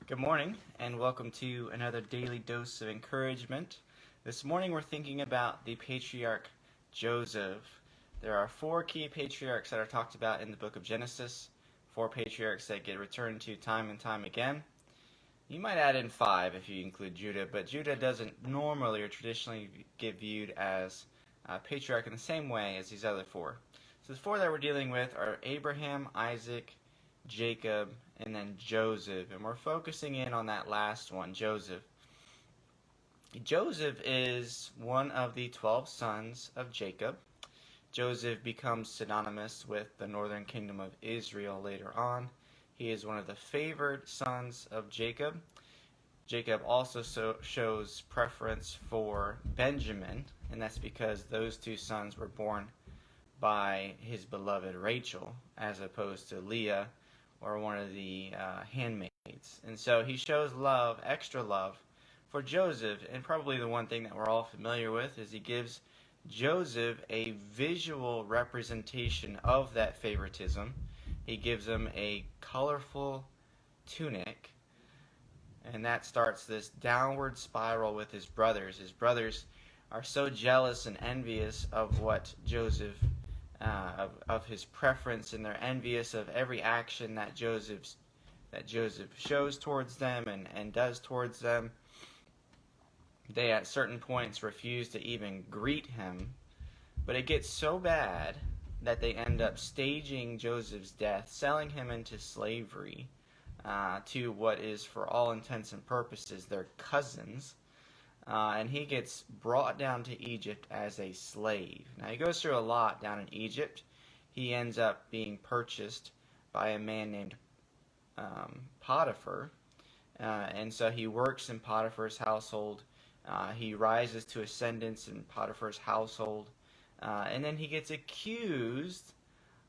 Good morning, and welcome to another daily dose of encouragement. This morning we're thinking about the patriarch Joseph. There are four key patriarchs that are talked about in the book of Genesis, four patriarchs that get returned to time and time again. You might add in five if you include Judah, but Judah doesn't normally or traditionally get viewed as a patriarch in the same way as these other four. So the four that we're dealing with are Abraham, Isaac, Jacob, and then Joseph, and we're focusing in on that last one, Joseph. Joseph is one of the 12 sons of Jacob. Joseph becomes synonymous with the northern kingdom of Israel later on. He is one of the favored sons of Jacob. Jacob also shows preference for Benjamin, and that's because those two sons were born by his beloved Rachel, as opposed to Leah, or one of the handmaids. And so he shows love, extra love, for Joseph. And probably the one thing that we're all familiar with is he gives Joseph a visual representation of that favoritism. He gives him a colorful tunic, and that starts this downward spiral with his brothers. His brothers are so jealous and envious of what Joseph of his preference, and they're envious of every action that Joseph shows towards them and does towards them. They at certain points refuse to even greet him, but it gets so bad that they end up staging Joseph's death, selling him into slavery to what is, for all intents and purposes, their cousins. And he gets brought down to Egypt as a slave. Now, he goes through a lot down in Egypt. He ends up being purchased by a man named Potiphar. And so he works in Potiphar's household. He rises to ascendance in Potiphar's household. And then he gets accused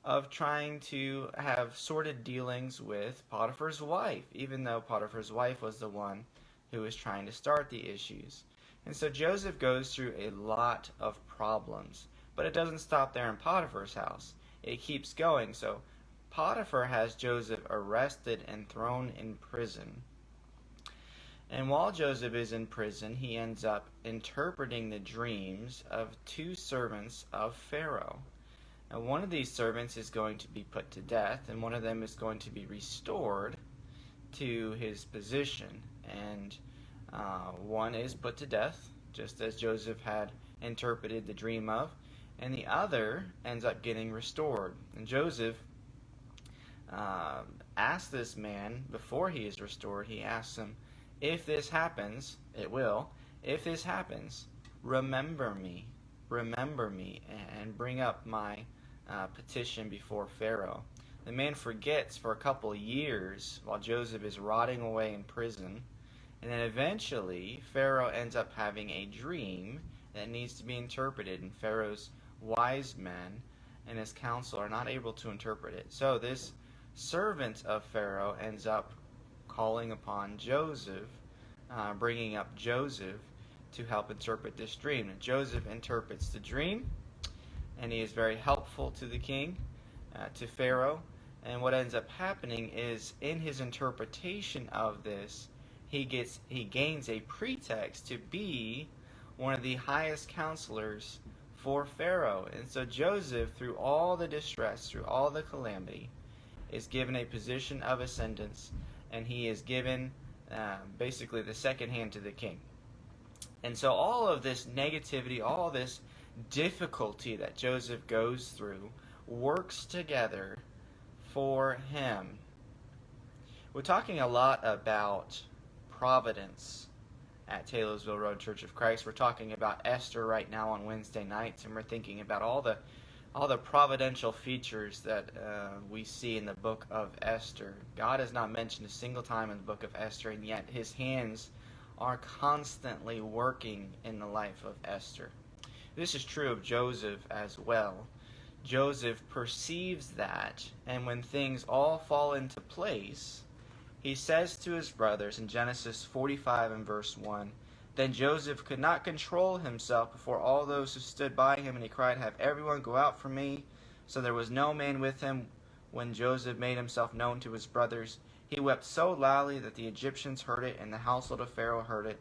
of trying to have sordid dealings with Potiphar's wife, even though Potiphar's wife was the one who was trying to start the issues. And so Joseph goes through a lot of problems, but it doesn't stop there in Potiphar's house. It keeps going. So Potiphar has Joseph arrested and thrown in prison. And while Joseph is in prison, he ends up interpreting the dreams of two servants of Pharaoh. Now, one of these servants is going to be put to death, and one of them is going to be restored to his position. And one is put to death, just as Joseph had interpreted the dream of, and the other ends up getting restored. And Joseph asks this man, before he is restored, he asks him, if this happens, it will, if this happens, remember me, and bring up my petition before Pharaoh. The man forgets for a couple of years while Joseph is rotting away in prison. And then eventually, Pharaoh ends up having a dream that needs to be interpreted, and Pharaoh's wise men and his council are not able to interpret it. So this servant of Pharaoh ends up calling upon Joseph, bringing up Joseph to help interpret this dream. And Joseph interprets the dream, and he is very helpful to the king, to Pharaoh. And what ends up happening is, in his interpretation of this, he gains a pretext to be one of the highest counselors for Pharaoh. And so Joseph, through all the distress, through all the calamity, is given a position of ascendance, and he is given basically the second hand to the king. And so all of this negativity, all this difficulty that Joseph goes through, works together for him. We're talking a lot about providence at Taylorsville Road Church of Christ. We're talking about Esther right now on Wednesday nights, and we're thinking about all the providential features that we see in the book of Esther. God is not mentioned a single time in the book of Esther, and yet his hands are constantly working in the life of Esther. This is true of Joseph as well. Joseph perceives that, and when things all fall into place, he says to his brothers in Genesis 45 and verse 1, Then Joseph could not control himself before all those who stood by him, and he cried, Have everyone go out from me. So there was no man with him when Joseph made himself known to his brothers. He wept so loudly that the Egyptians heard it, and the household of Pharaoh heard it.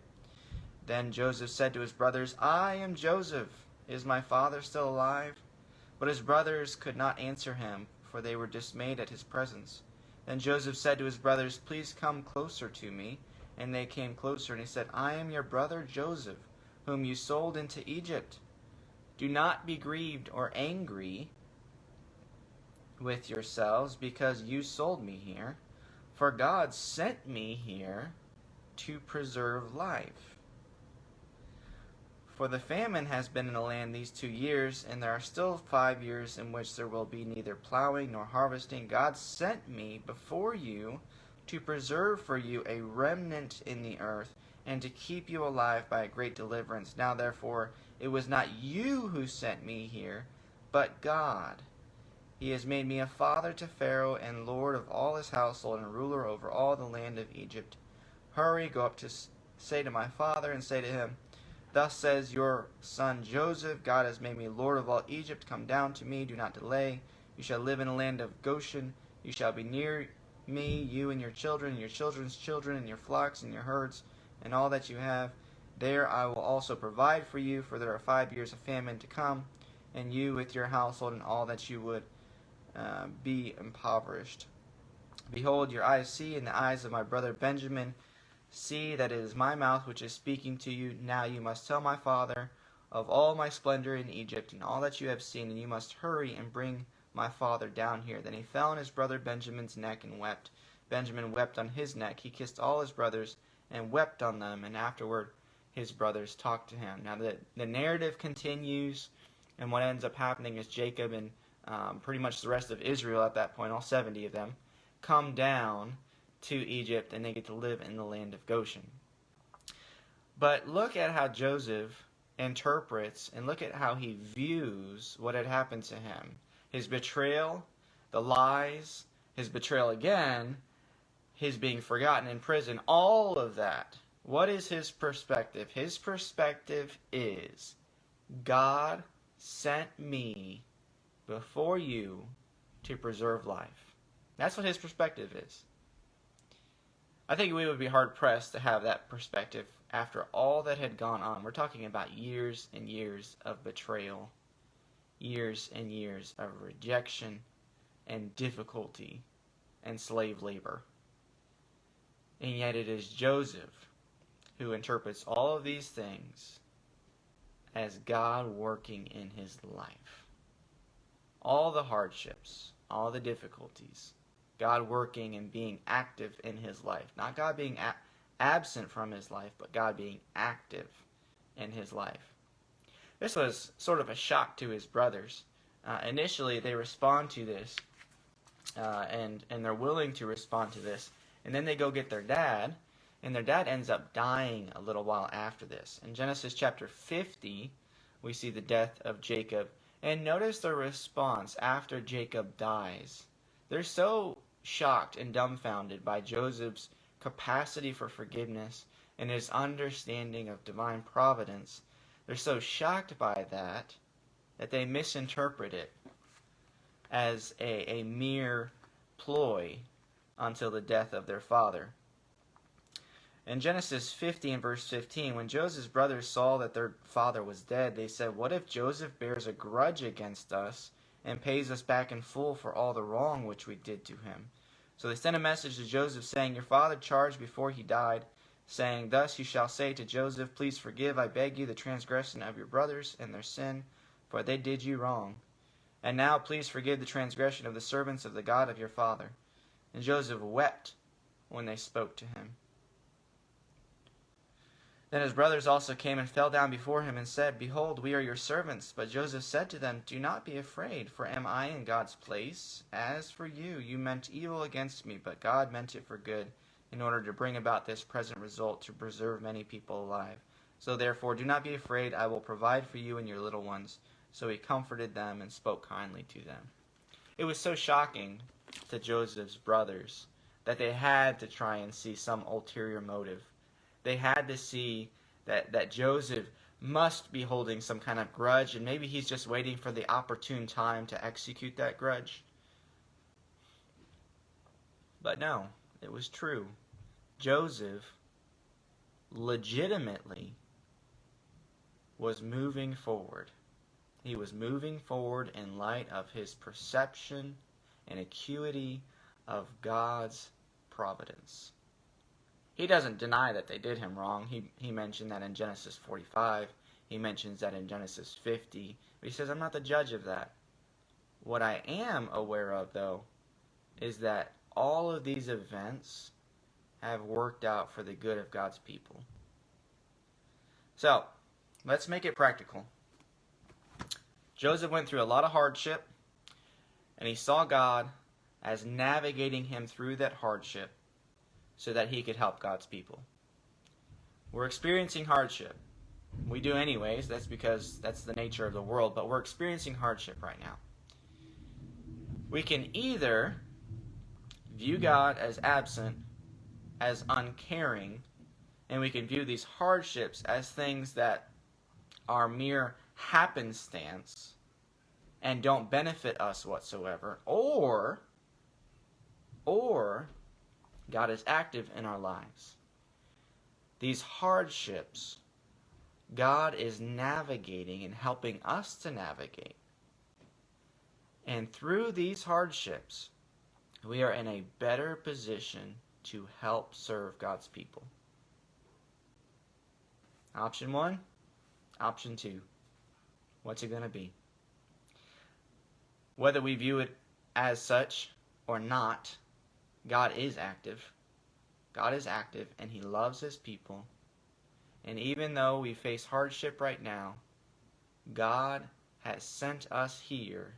Then Joseph said to his brothers, I am Joseph. Is my father still alive? But his brothers could not answer him, for they were dismayed at his presence. Then Joseph said to his brothers, Please come closer to me. And they came closer, and he said, I am your brother Joseph, whom you sold into Egypt. Do not be grieved or angry with yourselves, because you sold me here. For God sent me here to preserve life. For the famine has been in the land these 2 years, and there are still 5 years in which there will be neither plowing nor harvesting. God sent me before you to preserve for you a remnant in the earth, and to keep you alive by a great deliverance. Now therefore, it was not you who sent me here, but God. He has made me a father to Pharaoh, and lord of all his household, and ruler over all the land of Egypt. Hurry, go up to say to my father, and say to him, Thus says your son Joseph, God has made me lord of all Egypt. Come down to me, do not delay. You shall live in the land of Goshen. You shall be near me, you and your children, and your children's children, and your flocks, and your herds, and all that you have. There I will also provide for you, for there are 5 years of famine to come, and you with your household and all that you would be impoverished. Behold, your eyes see, and the eyes of my brother Benjamin see that it is my mouth which is speaking to you. Now you must tell my father of all my splendor in Egypt, and all that you have seen, and you must hurry and bring my father down here. Then he fell on his brother Benjamin's neck and wept. Benjamin wept on his neck. He kissed all his brothers and wept on them, and afterward his brothers talked to him. Now the narrative continues, and what ends up happening is Jacob and pretty much the rest of Israel at that point, all 70 of them, come down to Egypt, and they get to live in the land of Goshen. But look at how Joseph interprets, and look at how he views what had happened to him. His betrayal, the lies, his betrayal again, his being forgotten in prison, all of that. What is his perspective? His perspective is, God sent me before you to preserve life. That's what his perspective is. I think we would be hard-pressed to have that perspective after all that had gone on. We're talking about years and years of betrayal, years and years of rejection and difficulty and slave labor. And yet it is Joseph who interprets all of these things as God working in his life. All the hardships, all the difficulties, God working and being active in his life. Not God being absent from his life, but God being active in his life. This was sort of a shock to his brothers. Initially, they respond to this, and they're willing to respond to this. And then they go get their dad, and their dad ends up dying a little while after this. In Genesis chapter 50, we see the death of Jacob. And notice their response after Jacob dies. They're so shocked and dumbfounded by Joseph's capacity for forgiveness and his understanding of divine providence. They're so shocked by that they misinterpret it as a mere ploy until the death of their father. In Genesis 50 and verse 15, when Joseph's brothers saw that their father was dead, they said, "What if Joseph bears a grudge against us and pays us back in full for all the wrong which we did to him?" So they sent a message to Joseph saying, "Your father charged before he died, saying, 'Thus you shall say to Joseph, Please forgive, I beg you, the transgression of your brothers and their sin, for they did you wrong. And now please forgive the transgression of the servants of the God of your father.' And Joseph wept when they spoke to him. Then his brothers also came and fell down before him and said, 'Behold, we are your servants.' But Joseph said to them, 'Do not be afraid, for am I in God's place? As for you, you meant evil against me, but God meant it for good, in order to bring about this present result, to preserve many people alive. So therefore, do not be afraid, I will provide for you and your little ones.' So he comforted them and spoke kindly to them." It was so shocking to Joseph's brothers that they had to try and see some ulterior motive. They had to see that Joseph must be holding some kind of grudge, and maybe he's just waiting for the opportune time to execute that grudge. But no, it was true. Joseph legitimately was moving forward. He was moving forward in light of his perception and acuity of God's providence. He doesn't deny that they did him wrong. He mentioned that in Genesis 45. He mentions that in Genesis 50. But he says, I'm not the judge of that. What I am aware of, though, is that all of these events have worked out for the good of God's people. So, let's make it practical. Joseph went through a lot of hardship, and he saw God as navigating him through that hardship so that he could help God's people. We're experiencing hardship. We do anyways. That's because that's the nature of the world, but we're experiencing hardship right now. We can either view God as absent, as uncaring, and we can view these hardships as things that are mere happenstance and don't benefit us whatsoever, or God is active in our lives. These hardships, God is navigating and helping us to navigate. And through these hardships, we are in a better position to help serve God's people. Option 1, option 2. What's it going to be? Whether we view it as such or not, God is active. God is active, and He loves His people. And even though we face hardship right now, God has sent us here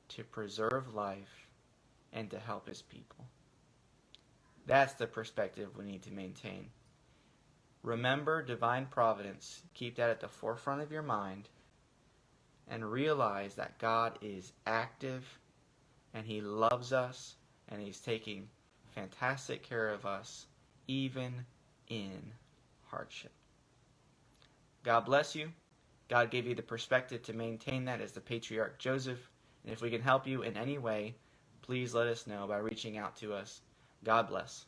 to preserve life and to help His people. That's the perspective we need to maintain. Remember divine providence. Keep that at the forefront of your mind. And realize that God is active and He loves us and He's taking fantastic care of us even in hardship. God bless you. God gave you the perspective to maintain that as the patriarch Joseph. And if we can help you in any way, please let us know by reaching out to us. God bless.